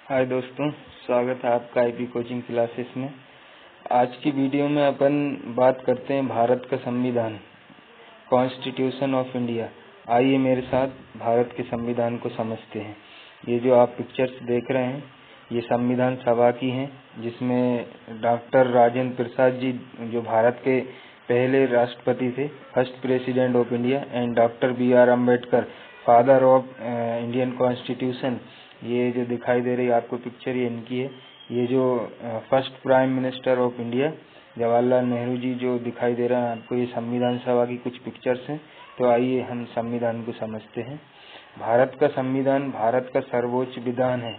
हाय दोस्तों, स्वागत है आपका आईपी कोचिंग क्लासेस में। आज की वीडियो में अपन बात करते हैं भारत का संविधान, कॉन्स्टिट्यूशन ऑफ इंडिया। आइए मेरे साथ भारत के संविधान को समझते हैं। ये जो आप पिक्चर्स देख रहे हैं ये संविधान सभा की हैं, जिसमें डॉक्टर राजेंद्र प्रसाद जी जो भारत के पहले राष्ट्रपति थे, first president of India, and doctor BR Ambedkar, father of Indian constitution. ये जो दिखाई दे रही है आपको पिक्चर, ये इनकी है। ये जो first prime minister of India Jawaharlal Nehru ji जो दिखाई दे रहा है आपको, ये संविधान सभा की कुछ पिक्चर्स हैं। तो आइए हम संविधान को समझते हैं। भारत का संविधान भारत का सर्वोच्च विधान है।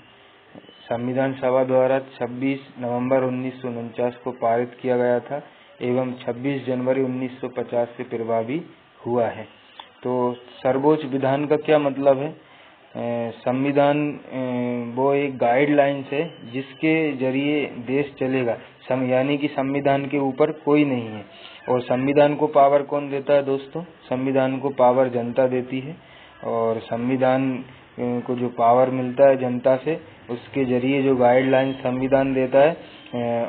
संविधान सभा द्वारा 26 नवंबर 1949 को पारित किया गया था एवं 26 जनवरी 1950 से प्रभावी हुआ है। तो सर्वोच्च विधान का क्या मतलब है? संविधान वो एक गाइडलाइंस है जिसके जरिए देश चलेगा, यानी कि संविधान के ऊपर कोई नहीं है। और संविधान को पावर कौन देता है दोस्तों? संविधान को पावर जनता देती है, और संविधान को जो पावर मिलता है जनता से, उसके जरिए जो गाइडलाइन संविधान देता है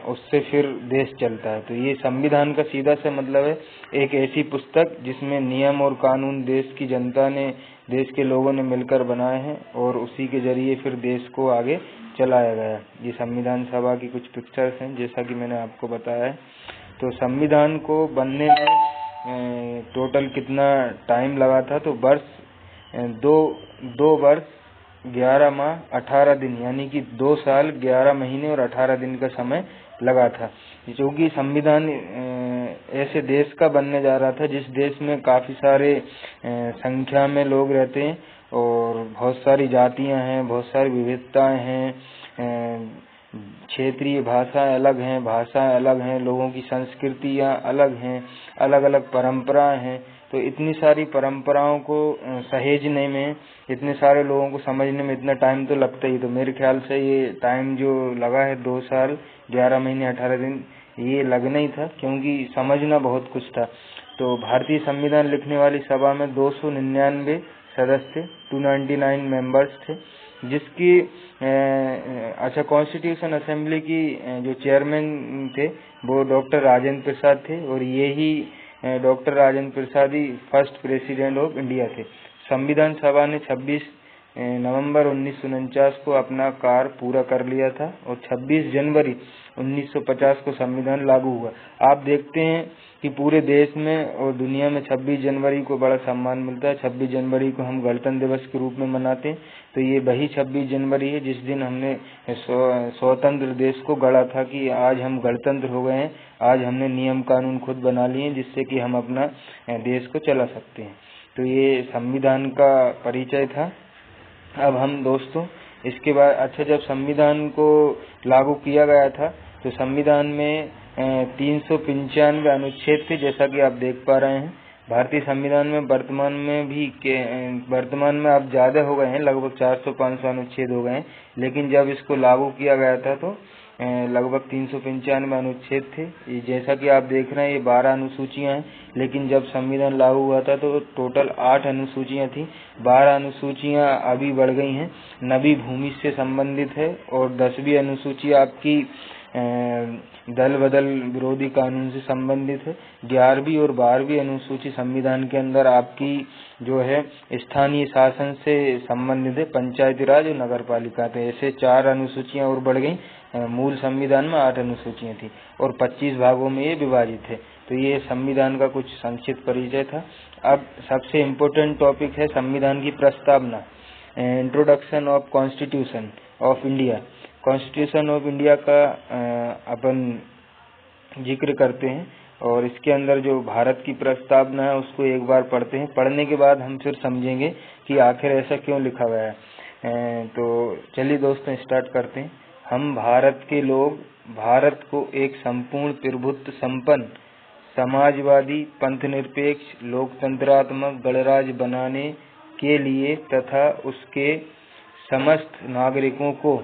उससे फिर देश चलता है। तो ये संविधान का सीधा सा मतलब है एक ऐसी पुस्तक जिसमें नियम और कानून देश की जनता ने, देश के लोगों ने मिलकर बनाए हैं, और उसी के जरिए फिर देश को आगे चलाया गया। ये संविधान सभा की कुछ पिक्चर्स हैं, जैसा कि मैंने आपको बताया है। तो संविधान को बनने में टोटल कितना टाइम लगा था? तो दो वर्ष 11 माह 18 दिन, यानी कि 2 साल 11 महीने और 18 दिन का समय लगा था। क्योंकि संविधान ऐसे देश का बनने जा रहा था जिस देश में काफी सारे संख्या में लोग रहते हैं, और बहुत सारी जातियां हैं, बहुत सारी विविधताएं हैं, क्षेत्रीय भाषाएं अलग हैं, लोगों की संस्कृतियां अलग हैं, अलग अलग परंपराएं हैं। तो इतनी सारी परंपराओं को सहेजने में, इतने सारे लोगों को समझने में इतना टाइम तो लगता ही। तो मेरे ख्याल से ये टाइम जो लगा है 2 साल 11 महीने 18 दिन, ये लगना ही था, क्योंकि समझना बहुत कुछ था। तो भारतीय संविधान लिखने वाली सभा में 299 सदस्य, 299 मेंबर्स थे, जिसकी कॉन्स्टिट्यूशन असेंबली की जो चेयरमैन थे वो डॉक्टर राजेंद्र प्रसाद थे, और ये ही डॉक्टर राजेंद्र प्रसाद ही फर्स्ट प्रेसिडेंट ऑफ इंडिया थे। संविधान सभा ने 26 नवंबर 1949 को अपना कार्य पूरा कर लिया था, और 26 जनवरी 1950 को संविधान लागू हुआ। आप देखते हैं कि पूरे देश में और दुनिया में 26 जनवरी को बड़ा सम्मान मिलता है। 26 जनवरी को हम गणतंत्र दिवस के रूप में मनाते हैं। तो ये वही 26 जनवरी है जिस दिन हमने स्वतंत्र देश को गढ़ा था कि आज हम गणतंत्र हो गए हैं, आज हमने नियम कानून खुद बना लिए जिससे कि हम अपना देश को चला सकते हैं। तो ये संविधान का परिचय था। अब हम दोस्तों इसके बाद जब संविधान को लागू किया गया था तो संविधान में 395 अनुच्छेद थे, जैसा कि आप देख पा रहे हैं। भारतीय संविधान में वर्तमान में अब ज्यादा हो गए हैं, लगभग 400-500 अनुच्छेद हो गए हैं, लेकिन जब इसको लागू किया गया था तो लगभग 395 अनुच्छेद थे। जैसा कि आप देख रहे हैं ये 12 अनुसूचियां हैं, लेकिन जब संविधान लागू हुआ था तो टोटल 8 अनुसूचियां थी। 12 अनुसूचियां अभी बढ़ गई हैं, 9वीं भूमि से संबंधित है, और 10वीं अनुसूची आपकी दल बदल विरोधी कानून से संबंधित है। 11वीं और 12वीं अनुसूची संविधान के अंदर आपकी जो है स्थानीय शासन से संबंधित है, पंचायती राज और नगर पालिका। तो ऐसे 4 अनुसूचियां और बढ़ गई। मूल संविधान में 8 अनुसूचियां थी और 25 भागों में ये विभाजित है। तो ये संविधान का कुछ संक्षिप्त परिचय था। अब सबसे इम्पोर्टेंट टॉपिक है संविधान की प्रस्तावना, introduction of constitution of India. Constitution of India का अपन जिक्र करते हैं, और इसके अंदर जो भारत की प्रस्तावना है उसको एक बार पढ़ते हैं। पढ़ने के बाद हम फिर समझेंगे कि आखिर ऐसा क्यों लिखा गया है। तो चलिए दोस्तों स्टार्ट करते हैं। हम भारत के लोग भारत को एक संपूर्ण प्रभुत्व संपन्न समाजवादी पंथनिरपेक्ष लोकतंत्रात्मक गणराज्य बनाने के लिए तथा उसके समस्त नागरिकों को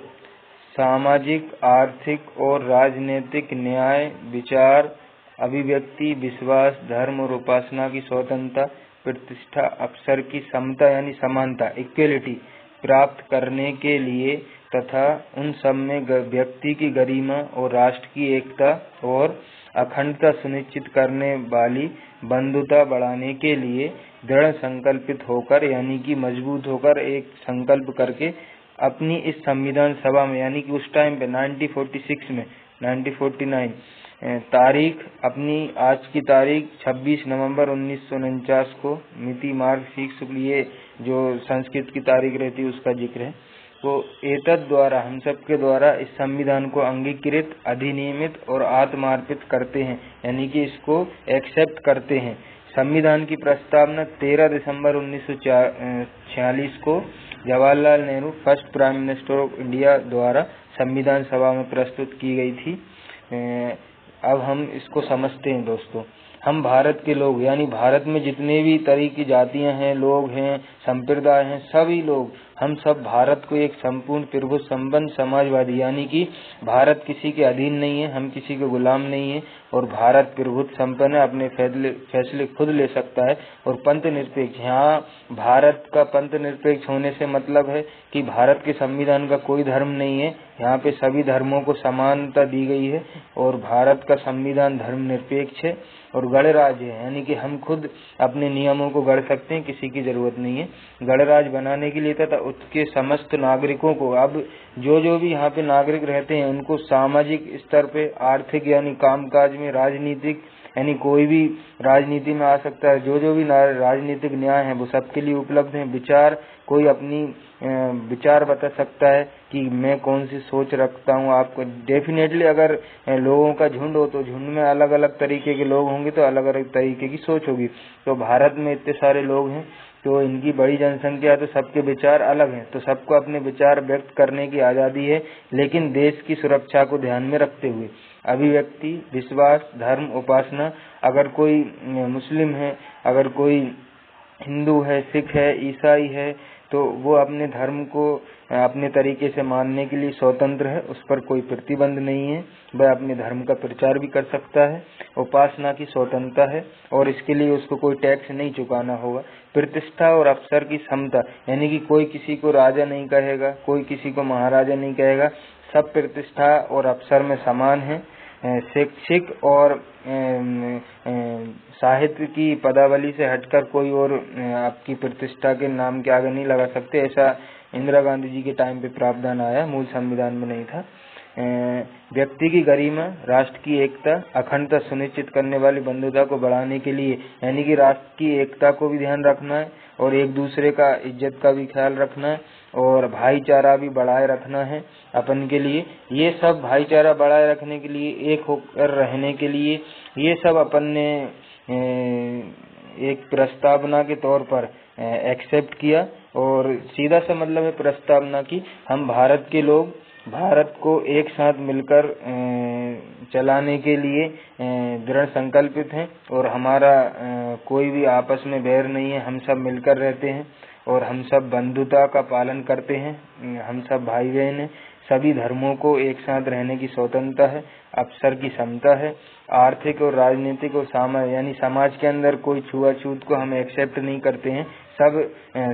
सामाजिक, आर्थिक और राजनीतिक न्याय, विचार, अभिव्यक्ति, विश्वास, धर्म और उपासना की स्वतंत्रता, प्रतिष्ठा, अवसर की समता यानी समानता, इक्वलिटी प्राप्त करने के लिए तथा उन सब में व्यक्ति की गरिमा और राष्ट्र की एकता और अखंडता सुनिश्चित करने वाली बंधुता बढ़ाने के लिए दृढ़ संकल्पित होकर यानी कि मजबूत होकर एक संकल्प करके अपनी इस संविधान सभा में यानी कि उस टाइम पे 1946 में 1949 तारीख अपनी आज की तारीख 26 नवंबर 1949 को मिति मार्ग 6 ये जो संस्कृत की तारीख रहती है उसका जिक्र है। तो एतद द्वारा हम सब के द्वारा इस संविधान को अंगीकृत अधिनियमित और आत्मार्पित करते हैं यानी कि इसको एक्सेप्ट करते हैं। संविधान की प्रस्तावना 13 दिसंबर 1946 को Jawaharlal Nehru first prime minister of India द्वारा संविधान सभा में प्रस्तुत की गई थी। अब हम इसको समझते हैं दोस्तों। हम भारत के लोग यानी भारत में जितने भी तरह की जातियां हैं, लोग हैं, संप्रदाय हैं, सभी लोग हम सब भारत को एक संपूर्ण प्रभु संपन्न समाजवादी यानी कि भारत किसी के अधीन नहीं है, हम किसी के गुलाम नहीं है और भारत प्रभुत्व संपन्न है, अपने फैसले खुद ले सकता है और पंथ निरपेक्ष। यहाँ भारत का पंथ निरपेक्ष होने से मतलब है कि भारत के संविधान का कोई धर्म नहीं है, यहाँ पे सभी धर्मों को समानता दी गई है और भारत का संविधान धर्म निरपेक्ष है और गणराज्य है यानी कि हम खुद अपने नियमों को गढ़ सकते हैं, किसी की जरूरत नहीं है। गणराज्य बनाने के लिए तथा उसके समस्त नागरिकों को अब जो भी यहाँ पे नागरिक रहते हैं उनको सामाजिक स्तर पे आर्थिक यानी कामकाज में राजनीतिक यानी कोई भी राजनीति में आ सकता है, जो भी राजनीतिक न्याय है वो सबके लिए उपलब्ध है। विचार कोई अपनी विचार बता सकता है कि मैं कौन सी सोच रखता हूँ। आपको डेफिनेटली अगर लोगों का झुंड हो तो झुंड में अलग अलग तरीके के लोग होंगे तो अलग अलग तरीके की सोच होगी। तो भारत में इतने सारे लोग हैं तो इनकी बड़ी जनसंख्या है तो सबके विचार अलग हैं, तो सबको अपने विचार व्यक्त करने की आज़ादी है, लेकिन देश की सुरक्षा को ध्यान में रखते हुए अभिव्यक्ति, विश्वास, धर्म, उपासना, अगर कोई मुस्लिम है, अगर कोई हिंदू है, सिख है, ईसाई है तो वो अपने धर्म को अपने तरीके से मानने के लिए स्वतंत्र है, उस पर कोई प्रतिबंध नहीं है, वह अपने धर्म का प्रचार भी कर सकता है। उपासना की स्वतंत्रता है और इसके लिए उसको कोई टैक्स नहीं चुकाना होगा। प्रतिष्ठा और अवसर की समता यानी कि कोई किसी को राजा नहीं कहेगा, कोई किसी को महाराजा नहीं कहेगा, सब प्रतिष्ठा और अवसर में समान है। शैक्षिक और साहित्य की पदावली से हटकर कोई और आपकी प्रतिष्ठा के नाम के आगे नहीं लगा सकते, ऐसा इंदिरा गांधी जी के टाइम पे प्रावधान आया, मूल संविधान में नहीं था। व्यक्ति की गरिमा, राष्ट्र की एकता, अखंडता सुनिश्चित करने वाली बंधुता को बढ़ाने के लिए यानी कि राष्ट्र की एकता को भी ध्यान रखना है और एक दूसरे का इज्जत का भी ख्याल रखना है और भाईचारा भी बढ़ाए रखना है अपन के लिए। ये सब भाईचारा बढ़ाए रखने के लिए, एक होकर रहने के लिए ये सब अपन ने एक प्रस्तावना के तौर पर एक्सेप्ट किया और सीधा सा मतलब है प्रस्तावना की हम भारत के लोग भारत को एक साथ मिलकर चलाने के लिए दृढ़ संकल्पित हैं और हमारा कोई भी आपस में बैर नहीं है, हम सब मिलकर रहते हैं और हम सब बंधुता का पालन करते हैं, हम सब भाई बहन हैं, सभी धर्मों को एक साथ रहने की स्वतंत्रता है, अवसर की समता है, आर्थिक और राजनीतिक और यानी समाज के अंदर कोई छुआछूत को हम एक्सेप्ट नहीं करते हैं, सब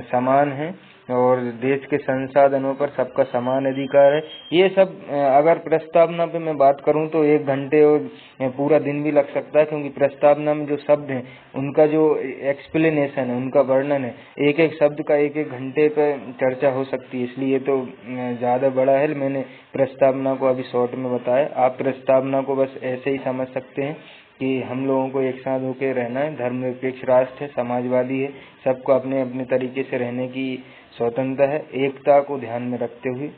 समान हैं और देश के संसाधनों पर सबका समान अधिकार है। ये सब अगर प्रस्तावना पे मैं बात करूं तो 1 घंटे और पूरा दिन भी लग सकता है, क्योंकि प्रस्तावना में जो शब्द हैं उनका जो एक्सप्लेनेशन है, उनका वर्णन है, एक एक शब्द का 1-1 घंटे पे चर्चा हो सकती है, इसलिए तो ज़्यादा बड़ा है। मैंने प्रस्तावना को अभी शॉर्ट में बताया, आप प्रस्तावना को बस ऐसे ही समझ सकते हैं कि हम लोगों को एक साथ होकर रहना है, धर्मनिरपेक्ष राष्ट्र है, समाजवादी है, सबको अपने अपने तरीके से रहने की स्वतंत्रता है, एकता को ध्यान में रखते हुए।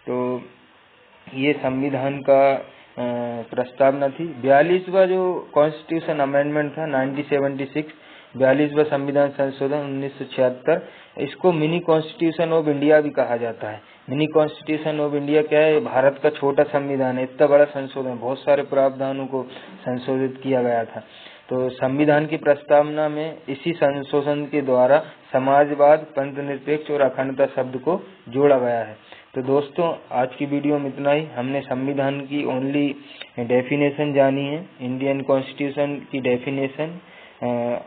तो ये संविधान का प्रस्तावना थी। 42वां जो कॉन्स्टिट्यूशन अमेंडमेंट था 1976, 42वां संविधान संशोधन 1976, इसको मिनी कॉन्स्टिट्यूशन ऑफ इंडिया भी कहा जाता है। मिनी कॉन्स्टिट्यूशन ऑफ इंडिया क्या है? भारत का छोटा संविधान है, इतना बड़ा संशोधन, बहुत सारे प्रावधानों को संशोधित किया गया था। तो संविधान की प्रस्तावना में इसी संशोधन के द्वारा समाजवाद, पंथ निरपेक्ष और अखंडता शब्द को जोड़ा गया है। तो दोस्तों आज की वीडियो में इतना ही। हमने संविधान की ओनली डेफिनेशन जानी है, इंडियन कॉन्स्टिट्यूशन की डेफिनेशन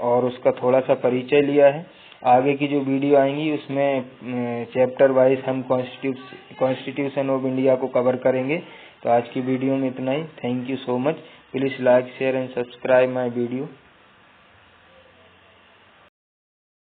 और उसका थोड़ा सा परिचय लिया है आगे की जो वीडियो आएंगी उसमें चैप्टर वाइज हम कॉन्स्टिट्यूशन ऑफ इंडिया को कवर करेंगे। तो आज की वीडियो में इतना ही। Thank you so much. Please like share and subscribe my video.